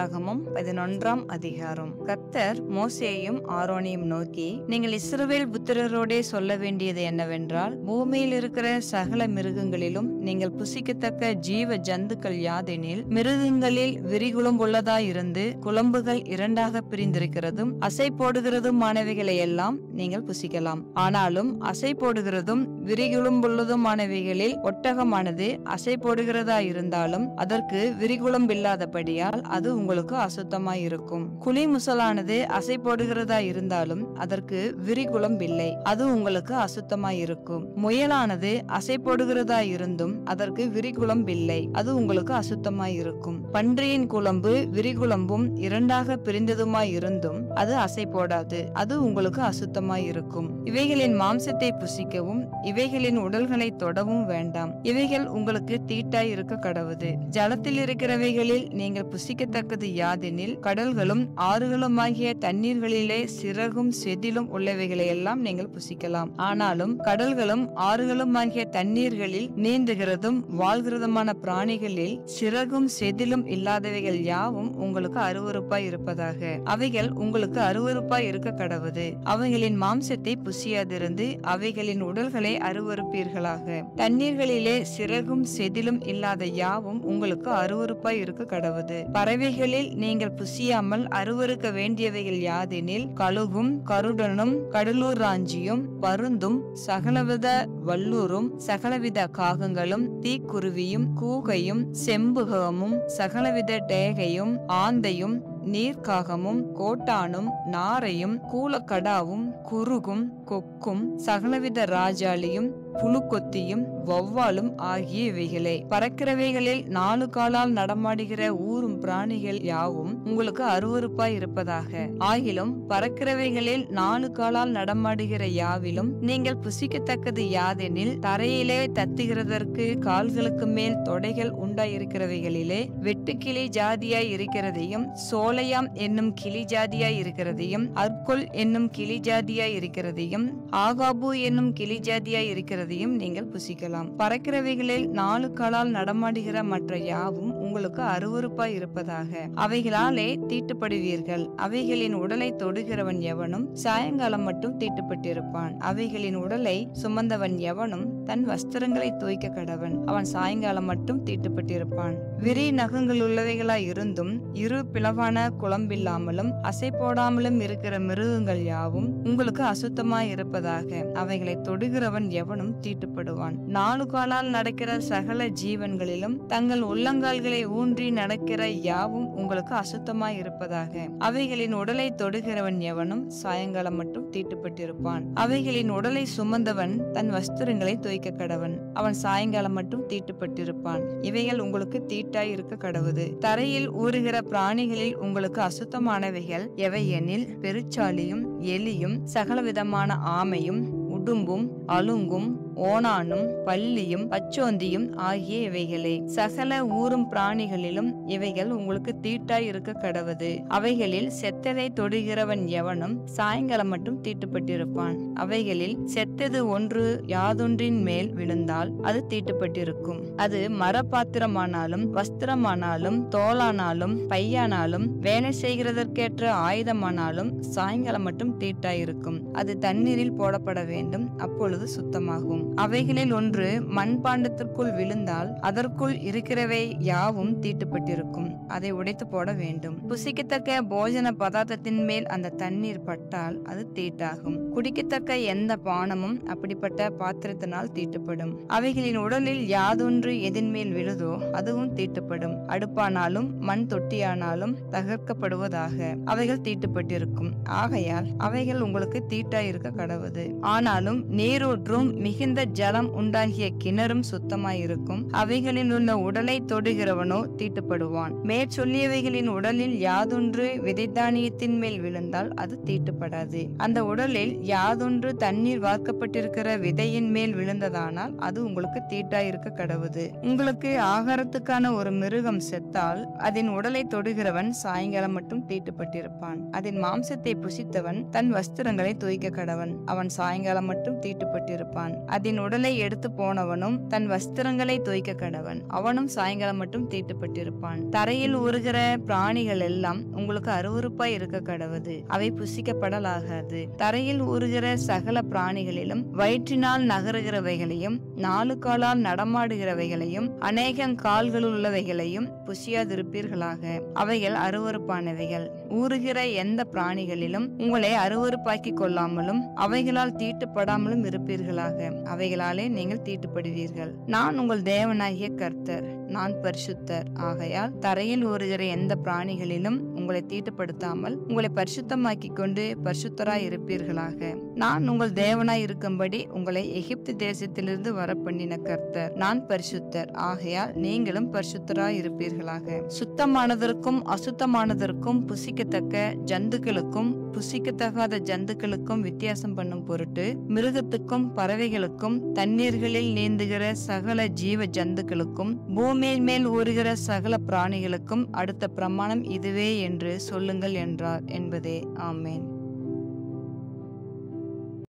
ஆதியாகமம் 11ஆம் அதிகாரம். கர்த்தர் மோசேயையும் ஆரோனையும் நோக்கி, நீங்கள் இஸ்ரவேல் புத்திரரோடே சொல்ல வேண்டியது என்னவென்றால், பூமியில் இருக்கிற சகல மிருகங்களிலும் நீங்கள் புசிக்கத்தக்க ஜீவ ஜந்துக்கள் யாதெனில், மிருகங்களில் விரிகுளம்புள்ளதாயிருந்து குளம்புகள் இரண்டாக பிரிந்திருக்கிறதும் அசை போடுகிறதுமானவைகளை எல்லாம் நீங்கள் புசிக்கலாம். ஆனாலும் அசை போடுகிறதும் விரிகுளம்புள்ளதுமானவைகளில் ஒட்டகமானது அசை போடுகிறதா இருந்தாலும் அதற்கு விரிகுளம்பில்லாதபடியால் அது உங்களுக்கு அசுத்தமாயிருக்கும். குழி முசலானது அசை போடுகிறதா இருந்தாலும் அதற்கு விரிகுளம்பில்லை, அது உங்களுக்கு அசுத்தமாயிருக்கும். முயலானது அசை போடுகிறதா இருந்தும் அதற்கு விரிகுளம்பில்லை, அது உங்களுக்கு அசுத்தமாயிருக்கும். பன்றியின் குளம்பு விரிகுளம்பும் இரண்டாக பிரிந்ததுமாயிருந்தும் அது அசை போடாது, அது உங்களுக்கு அசுத்தமாயிருக்கும். இவைகளின் மாம்சத்தை புசிக்கவும் இவைகளின் உடல்களை தொடவும் வேண்டாம், இவைகள் உங்களுக்கு தீட்டாய் இருக்க கடவுது. ஜலத்தில் இருக்கிறவைகளில் நீங்கள் புசிக்கத்தக்கது யாதெனில், கடல்களும் ஆறுகளுமாகிய தண்ணீர்களிலே சிறகும் செதிலும் உள்ளவைகளை எல்லாம் நீங்கள் புசிக்கலாம். ஆனாலும் கடல்களும் ஆறுகளுமாகிய தண்ணீர்களில் நீந்துகிறதும் வாழ்கிறதுமான பிராணிகளில் சிறகும் செதிலும் இல்லாதவைகள் யாவும் உங்களுக்கு அருவருப்பாய் இருப்பதாக. அவைகள் உங்களுக்கு அருவருப்பாய் இருக்க கடவுது. அவைகளின் மாம்சத்தை புசியாதிருந்து அவைகளின் உடல்களை அருவருப்பீர்களாக. தண்ணீர்களிலே சிறகும் செதிலும் இல்லாத யாவும் உங்களுக்கு அருவருப்பாய் இருக்க கடவுது. பறவைகளில் நீங்கள் புசியாமல் அருவருக்க வேண்டியவைகள் யாதெனில், கழுகும் கருடனும் கடலூராஞ்சியும் பருந்தும் சகலவித வல்லூரும் சகலவித காகங்களும் தீக்குருவியும் கூகையும் செம்புகமும் சகலவித டேகையும் ஆந்தையும் நீர்க்காகமும் கோட்டானும் நாரையும் கூலக்கடாவும் குருகும் கொக்கும் சகலவித ராஜாளியும் புழுக்கொத்தியும் வௌவாலும் ஆகிய இவைகளே. பறக்கிறவைகளில் 4 காலால் நடமாடுகிற ஊரும் பிராணிகள் யாவும் உங்களுக்கு அருவருப்பாய் இருப்பதாக. ஆகிலும் பறக்கிறவைகளில் 4 காலால் நடமாடுகிற யாவிலும் நீங்கள் புசிக்கத்தக்கது யாதெனில், தரையிலே தத்துகிறதற்கு கால்களுக்கு மேல் தொடைகள் உண்டாயிருக்கிறவைகளிலே வெட்டுக்கிளி ஜாதியாய் இருக்கிறதையும், சோலையாம் என்னும் கிளி ஜாதியாய் இருக்கிறதையும், அற்கொல் என்னும் கிளி ஜாதியாய் இருக்கிறதையும், ஆகாபு என்னும் கிளி ஜாதியாய் இருக்கிறதையும் நீங்கள் புசிக்கலாம். பறக்கிறவைகளில் 4 காலால் நடமாடுகிற மற்ற யாவும் உங்களுக்கு அருவருப்பாய் இருப்பதாக. அவைகளாலே தீட்டுப்படுவீர்கள். அவைகளின் உடலை தொடுகிறவன் எவனும் சாயங்காலம் மட்டும் தீட்டுப்பட்டிருப்பான். அவைகளின் உடலை சுமந்தவன் எவனும் தன் வஸ்திரங்களை தோய்க்க கடவன், அவன் சாயங்காலம் மட்டும் தீட்டுப்பட்டிருப்பான். விரி நகங்கள் உள்ளவைகளாய் இருந்தும் இரு பிளவான குளம்பில்லாமலும் அசை போடாமலும் இருக்கிற மிருகங்கள் யாவும் உங்களுக்கு அசுத்தமாய் இருப்பதாக. அவைகளை தொடுகிறவன் எவனும் தீட்டுப்படுவான். 4 காலால் நடக்கிற சகல ஜீவன்களிலும் தங்கள் உள்ளங்கால்களை ஊன்றி நடக்கிற யாவும் உங்களுக்கு அசுத்தமாய் இருப்பதாக. அவைகளின் உடலை தொடுகிறவன் எவனும் சாயங்காலம் மட்டும் தீட்டுப்பட்டிருப்பான். அவைகளின் உடலை சுமந்தவன் தன் வஸ்திரங்களை தோய்க்க கடவன், அவன் சாயங்காலம் மட்டும் தீட்டுப்பட்டிருப்பான். இவைகள் உங்களுக்கு தீட்டாய் இருக்க கடவுது. தரையில் ஊறுகிற பிராணிகளில் உங்களுக்கு அசுத்தமானவைகள் எவை எனில், பெருச்சாலியும் எலியும் சகலவிதமான ஆமையும் உடும்பும் அலுங்கும் ஓணானும் பல்லியும் பச்சோந்தியும் ஆகிய இவைகளே. சகல ஊரும் பிராணிகளிலும் இவைகள் உங்களுக்கு தீட்டாய் இருக்க கடவுது. அவைகளில் செத்ததை தொடுகிறவன் எவனும் சாயங்காலம் மட்டும் தீட்டுப்பட்டிருப்பான். அவைகளில் செத்தது ஒன்று யாதொன்றின் மேல் விழுந்தால் அது தீட்டுப்பட்டிருக்கும். அது மரபாத்திரமானாலும் வஸ்திரமானாலும் தோலானாலும் பையானாலும் வேலை செய்கிறதற்கேற்ற ஆயுதமானாலும் சாயங்காலம் மட்டும் தீட்டாயிருக்கும். அது தண்ணீரில் போடப்பட வேண்டும், அப்பொழுது சுத்தமாகும். அவைகளில் ஒன்று மண்பாண்டத்திற்குள் விழுந்தால் அதற்குள் இருக்கிறவை யாவும் தீட்டுப்பட்டிருக்கும், அதை உடைத்து போட வேண்டும். புசிக்கத்தக்க போஜன பதார்த்தத்தின் மேல் அந்த தண்ணீர் பட்டால் அது தீட்டாகும். குடிக்கத்தக்க எந்த பானமும் அப்படிப்பட்ட பாத்திரத்தினால் தீட்டுப்படும். அவைகளின் உடலில் யாதொன்று எதின் மேல் விழுதோ அதுவும் தீட்டுப்படும். அடுப்பானாலும் மண் தொட்டியானாலும் தகர்க்கப்படுவதாக. அவைகள் தீட்டுப்பட்டிருக்கும். ஆகையால் அவைகள் உங்களுக்கு தீட்டாயிருக்க கடவுது. ஆனாலும் நீரூற்றும் மிகுந்த ஜலம் உண்டாகிய கிணறும் சுத்தமாயிருக்கும். அவைகளில் உள்ள உடலை தொடுகிறவனோ தீட்டுப்படுவான். மேற்சொல்லியவைகளின் உடலில் யாதொன்று விதைத்தானியத்தின் மேல் விழுந்தால் அது தீட்டுப்படாது. அந்த உடலில் யாதொன்று தண்ணீர் வார்க்கப்பட்டிருக்கிற விதையின் மேல் விழுந்ததானால் அது உங்களுக்கு தீட்டாயிருக்க கடவுது. உங்களுக்கு ஆகாரத்துக்கான ஒரு மிருகம் செத்தால் அதன் உடலை தொடுகிறவன் சாயங்காலம் மட்டும் தீட்டுப்பட்டிருப்பான். அதன் மாம்சத்தை புசித்தவன் தன் வஸ்திரங்களை தோய்க்க கடவன், அவன் சாயங்காலம் மட்டும் தீட்டுப்பட்டிருப்பான். அதன் உடலை எடுத்து போனவனும் தன் வஸ்திரங்களை தோய்க்க கடவன். அவனும் சாயங்காலம் மட்டும் தீட்டுப்பட்டிருப்பான். தரையில் ஊறுகிற பிராணிகள் எல்லாம் உங்களுக்கு அருவருப்பாய் இருக்க கடவது. அவை புசிக்கப்படலாகாது. தரையில் ஊறுகிற சகல பிராணிகளிலும் வயிற்றினால் நகருகிறவைகளையும் 4 காலால் நடமாடுகிறவைகளையும் அநேகம் கால்கள் உள்ளவைகளையும் புசியாதிருப்பீர்களாக. அவைகள் அருவருப்பானவைகள். ஊறுகிற எந்த பிராணிகளிலும் உங்களை அருவருப்பாக்கி கொள்ளாமலும் அவைகளால் தீட்டுப்படாமலும் இருப்பீர்களாக. அவைகளாலே நீங்கள் தீட்டுப்படுவீர்கள். நான் உங்கள் தேவனாகிய கர்த்தர். நான் பரிசுத்தர். ஆகையால் தரையில் ஊறுகிற எந்த பிராணிகளிலும் உங்களை தீட்டுப்படுத்தாமல் உங்களை பரிசுத்தமாக்கி கொண்டு பரிசுத்தராய் இருப்பீர்களாக. நான் உங்கள் தேவனாய் இருக்கும்படி உங்களை எகிப்து தேசத்திலிருந்து வரப்பண்ணின கர்த்தர். நான் பரிசுத்தர். ஆகையால் நீங்களும் பரிசுத்தராய் இருப்பீர்களாக. சுத்தமானதற்கும் அசுத்தமானதற்கும் புசிக்கத்தக்க ஜந்துக்களுக்கும் புசிக்கத்தகாத ஜந்துக்களுக்கும் வித்தியாசம் பண்ணும் பொருட்டு மிருகத்துக்கும் பறவைகளுக்கும் தண்ணீர்களில் நீந்துகிற சகல ஜீவ ஜந்துக்களுக்கும் பூமியின் மேல் ஊறுகிற சகல பிராணிகளுக்கும் அடுத்த பிரமாணம் இதுவே என்று சொல்லுங்கள் என்றார் என்பதே. ஆமேன்.